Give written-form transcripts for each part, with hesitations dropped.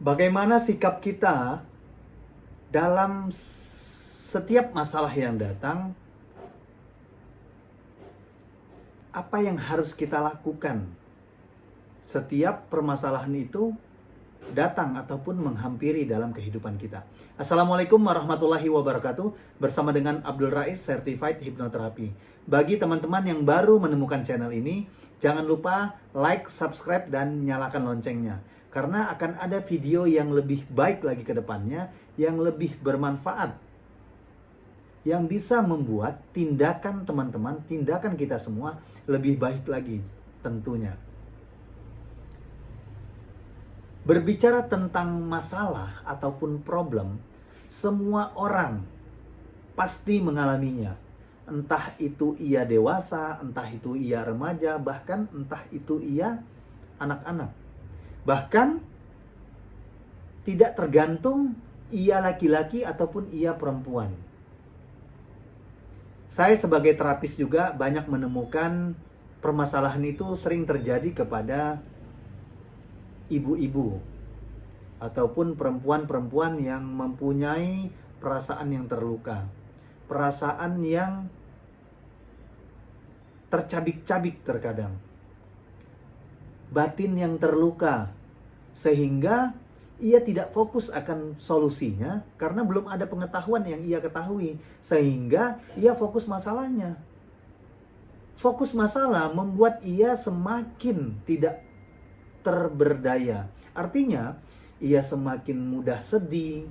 Bagaimana sikap kita dalam setiap masalah yang datang? Apa yang harus kita lakukan setiap permasalahan itu datang ataupun menghampiri dalam kehidupan kita? Assalamualaikum warahmatullahi wabarakatuh. Bersama dengan Abdul Rais, Certified Hypnotherapy. Bagi teman-teman yang baru menemukan channel ini, jangan lupa like, subscribe, dan nyalakan loncengnya. Karena akan ada video yang lebih baik lagi ke depannya, yang lebih bermanfaat, yang bisa membuat tindakan teman-teman, tindakan kita semua lebih baik lagi tentunya. Berbicara tentang masalah ataupun problem, semua orang pasti mengalaminya. Entah itu ia dewasa, entah itu ia remaja, bahkan entah itu ia anak-anak. Bahkan tidak tergantung ia laki-laki ataupun ia perempuan. Saya sebagai terapis juga banyak menemukan permasalahan itu sering terjadi kepada ibu-ibu ataupun perempuan-perempuan yang mempunyai perasaan yang terluka, perasaan yang tercabik-cabik terkadang, batin yang terluka, sehingga ia tidak fokus akan solusinya karena belum ada pengetahuan yang ia ketahui, sehingga ia fokus masalahnya. Fokus masalah membuat ia semakin tidak terberdaya. Artinya, ia semakin mudah sedih,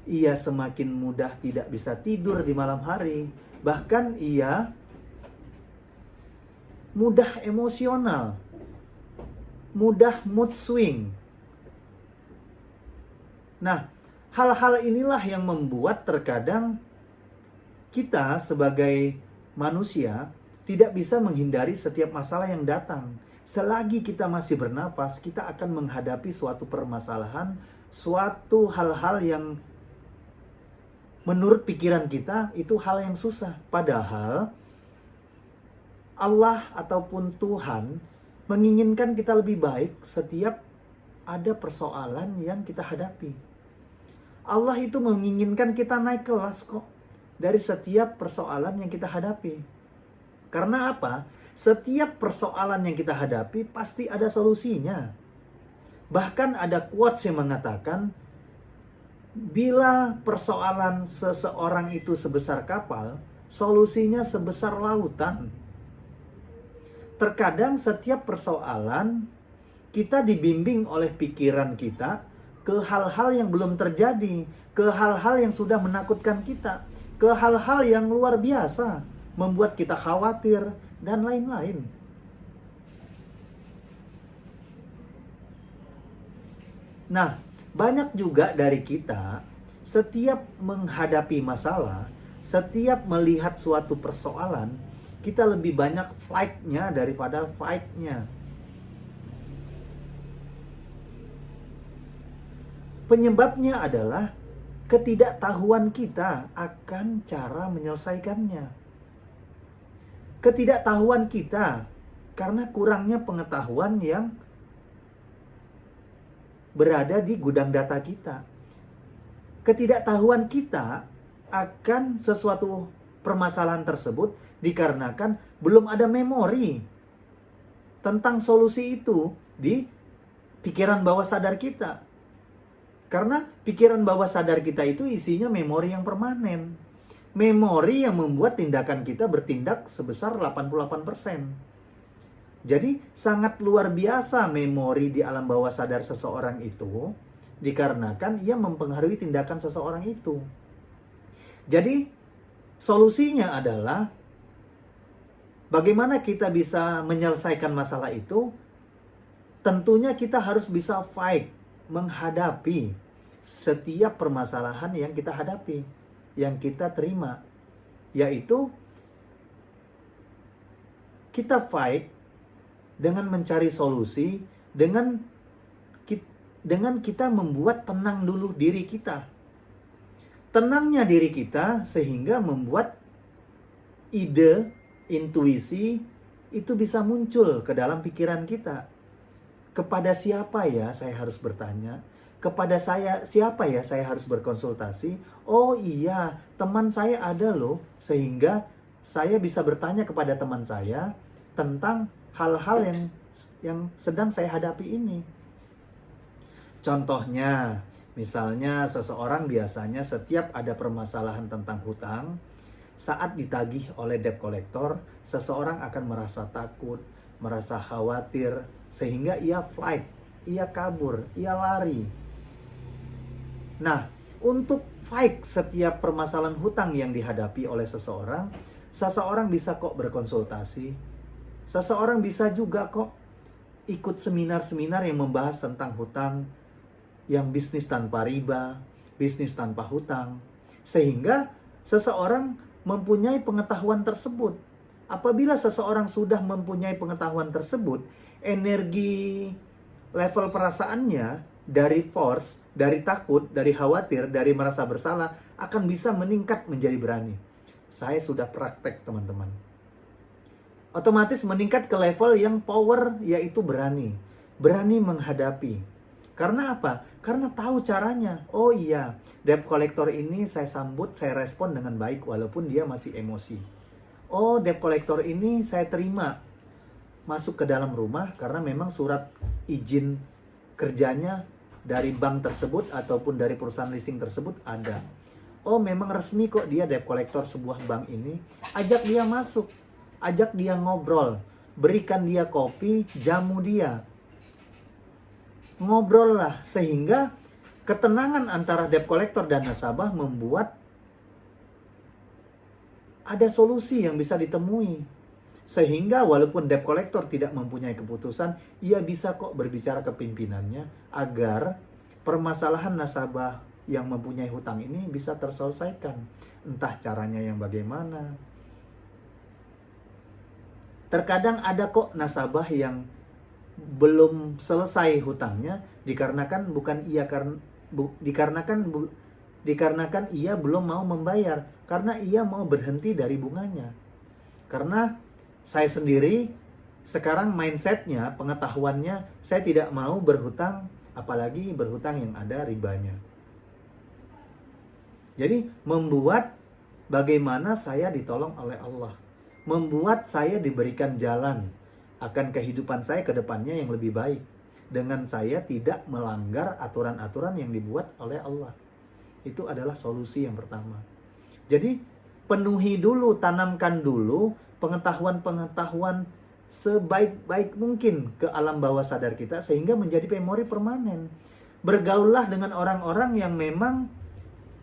ia semakin mudah tidak bisa tidur di malam hari, bahkan ia mudah emosional, mudah mood swing. Nah, hal-hal inilah yang membuat terkadang kita sebagai manusia tidak bisa menghindari setiap masalah yang datang. Selagi kita masih bernapas, kita akan menghadapi suatu permasalahan, suatu hal-hal yang menurut pikiran kita itu hal yang susah. Padahal Allah ataupun Tuhan menginginkan kita lebih baik setiap ada persoalan yang kita hadapi. Allah itu menginginkan kita naik kelas kok dari setiap persoalan yang kita hadapi. Karena apa? Setiap persoalan yang kita hadapi pasti ada solusinya. Bahkan ada quotes yang mengatakan, bila persoalan seseorang itu sebesar kapal, solusinya sebesar lautan. Terkadang setiap persoalan kita dibimbing oleh pikiran kita ke hal-hal yang belum terjadi, ke hal-hal yang sudah menakutkan kita, ke hal-hal yang luar biasa, membuat kita khawatir, dan lain-lain. Nah, banyak juga dari kita, setiap menghadapi masalah, setiap melihat suatu persoalan, kita lebih banyak flight-nya daripada fight-nya. Penyebabnya adalah ketidaktahuan kita akan cara menyelesaikannya. Ketidaktahuan kita karena kurangnya pengetahuan yang berada di gudang data kita. Ketidaktahuan kita akan sesuatu permasalahan tersebut dikarenakan belum ada memori tentang solusi itu di pikiran bawah sadar kita. Karena pikiran bawah sadar kita itu isinya memori yang permanen. Memori yang membuat tindakan kita bertindak sebesar 88%. Jadi sangat luar biasa memori di alam bawah sadar seseorang itu, dikarenakan ia mempengaruhi tindakan seseorang itu. Jadi solusinya adalah bagaimana kita bisa menyelesaikan masalah itu. Tentunya kita harus bisa fight, menghadapi setiap permasalahan yang kita hadapi, yang kita terima, yaitu kita fight dengan mencari solusi, dengan kita membuat tenang dulu diri kita. Tenangnya diri kita sehingga membuat ide, intuisi itu bisa muncul ke dalam pikiran kita. Kepada siapa ya saya harus bertanya? kepada saya, siapa ya saya harus berkonsultasi? Oh iya, teman saya ada loh, sehingga saya bisa bertanya kepada teman saya tentang hal-hal yang sedang saya hadapi ini. Contohnya, misalnya seseorang biasanya setiap ada permasalahan tentang hutang, saat ditagih oleh debt collector, seseorang akan merasa takut, merasa khawatir, sehingga ia flight, ia kabur, ia lari. Nah, untuk fight setiap permasalahan hutang yang dihadapi oleh seseorang, seseorang bisa kok berkonsultasi. Seseorang bisa juga kok ikut seminar-seminar yang membahas tentang hutang, yang bisnis tanpa riba, bisnis tanpa hutang. Sehingga seseorang mempunyai pengetahuan tersebut. Apabila seseorang sudah mempunyai pengetahuan tersebut, energi level perasaannya dari force, dari takut, dari khawatir, dari merasa bersalah akan bisa meningkat menjadi berani. Saya sudah praktek, teman-teman. Otomatis meningkat ke level yang power, yaitu berani. Berani menghadapi. Karena apa? Karena tahu caranya. Oh iya, debt collector ini saya sambut, saya respon dengan baik walaupun dia masih emosi. Oh, debt collector ini saya terima masuk ke dalam rumah karena memang surat izin kerjanya dari bank tersebut ataupun dari perusahaan leasing tersebut ada. Oh, memang resmi kok dia debt collector sebuah bank ini. Ajak dia masuk, ajak dia ngobrol, berikan dia kopi, jamu dia. Ngobrol lah, sehingga ketenangan antara debt collector dan nasabah membuat ada solusi yang bisa ditemui. Sehingga walaupun debt collector tidak mempunyai keputusan, ia bisa kok berbicara ke pimpinannya agar permasalahan nasabah yang mempunyai hutang ini bisa terselesaikan. Entah caranya yang bagaimana. Terkadang ada kok nasabah yang belum selesai hutangnya dikarenakan dikarenakan ia belum mau membayar, karena ia mau berhenti dari bunganya. Karena saya sendiri sekarang mindsetnya, pengetahuannya, saya tidak mau berhutang, apalagi berhutang yang ada ribanya. Jadi membuat bagaimana saya ditolong oleh Allah, membuat saya diberikan jalan akan kehidupan saya ke depannya yang lebih baik, dengan saya tidak melanggar aturan-aturan yang dibuat oleh Allah. Itu adalah solusi yang pertama. Jadi penuhi dulu, tanamkan dulu pengetahuan-pengetahuan sebaik-baik mungkin ke alam bawah sadar kita sehingga menjadi memori permanen. Bergaullah dengan orang-orang yang memang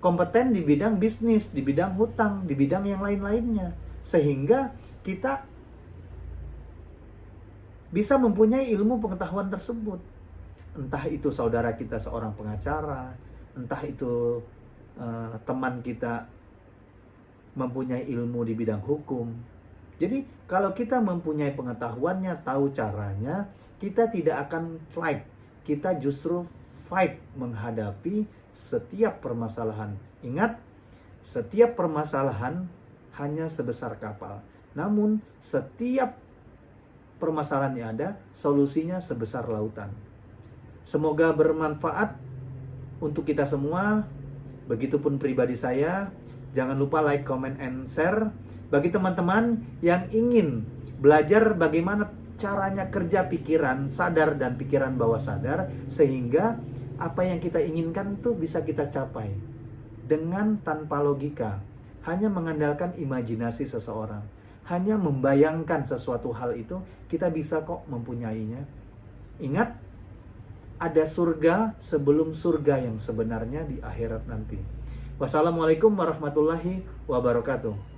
kompeten di bidang bisnis, di bidang hutang, di bidang yang lain-lainnya. Sehingga kita bisa mempunyai ilmu pengetahuan tersebut. Entah itu saudara kita seorang pengacara, entah itu teman kita mempunyai ilmu di bidang hukum. Jadi kalau kita mempunyai pengetahuannya, tahu caranya, kita tidak akan flight. Kita justru fight menghadapi setiap permasalahan. Ingat, setiap permasalahan hanya sebesar kapal. Namun setiap permasalahan yang ada, solusinya sebesar lautan. Semoga bermanfaat untuk kita semua. Begitupun pribadi saya. Jangan lupa like, comment, and share. Bagi teman-teman yang ingin belajar bagaimana caranya kerja pikiran sadar dan pikiran bawah sadar, sehingga apa yang kita inginkan itu bisa kita capai dengan tanpa logika, hanya mengandalkan imajinasi seseorang, hanya membayangkan sesuatu hal itu, kita bisa kok mempunyainya. Ingat, ada surga sebelum surga yang sebenarnya di akhirat nanti. Wassalamualaikum warahmatullahi wabarakatuh.